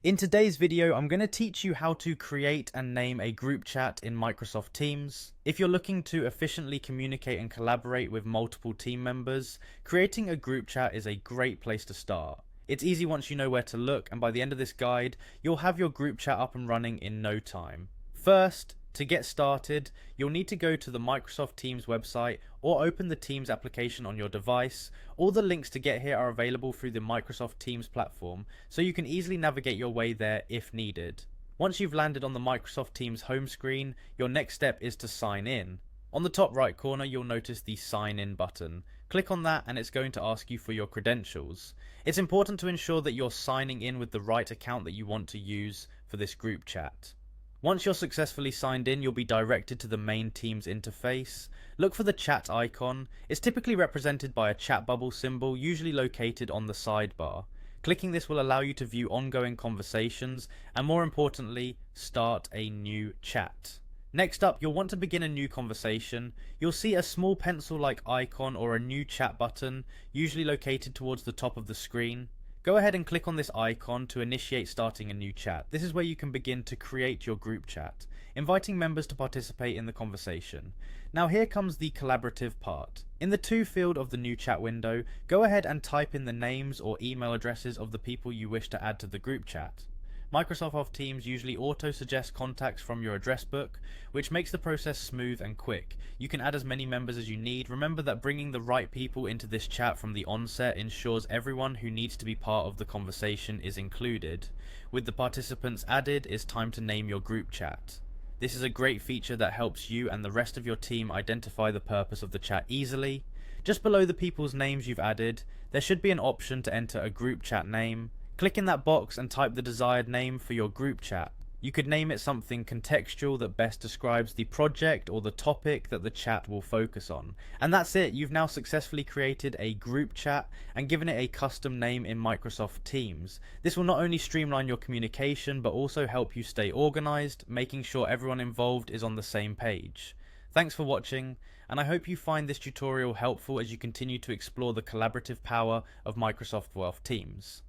In today's video, I'm going to teach you how to create and name a group chat in Microsoft Teams. If you're looking to efficiently communicate and collaborate with multiple team members, creating a group chat is a great place to start. It's easy once you know where to look, and by the end of this guide, you'll have your group chat up and running in no time. First, to get started, you'll need to go to the Microsoft Teams website or open the Teams application on your device. All the links to get here are available through the Microsoft Teams platform, so you can easily navigate your way there if needed. Once you've landed on the Microsoft Teams home screen, your next step is to sign in. On the top right corner, you'll notice the Sign In button. Click on that and it's going to ask you for your credentials. It's important to ensure that you're signing in with the right account that you want to use for this group chat. Once you're successfully signed in, you'll be directed to the main Teams interface. Look for the chat icon. It's typically represented by a chat bubble symbol, usually located on the sidebar. Clicking this will allow you to view ongoing conversations and, more importantly, start a new chat. Next up, you'll want to begin a new conversation. You'll see a small pencil-like icon or a new chat button, usually located towards the top of the screen. Go ahead and click on this icon to initiate starting a new chat. This is where you can begin to create your group chat, inviting members to participate in the conversation. Now here comes the collaborative part. In the To field of the new chat window, go ahead and type in the names or email addresses of the people you wish to add to the group chat. Microsoft Teams usually auto-suggests contacts from your address book, which makes the process smooth and quick. You can add as many members as you need. Remember that bringing the right people into this chat from the onset ensures everyone who needs to be part of the conversation is included. With the participants added, it's time to name your group chat. This is a great feature that helps you and the rest of your team identify the purpose of the chat easily. Just below the people's names you've added, there should be an option to enter a group chat name. Click in that box and type the desired name for your group chat. You could name it something contextual that best describes the project or the topic that the chat will focus on. And that's it, you've now successfully created a group chat and given it a custom name in Microsoft Teams. This will not only streamline your communication but also help you stay organized, making sure everyone involved is on the same page. Thanks for watching, and I hope you find this tutorial helpful as you continue to explore the collaborative power of Microsoft Teams.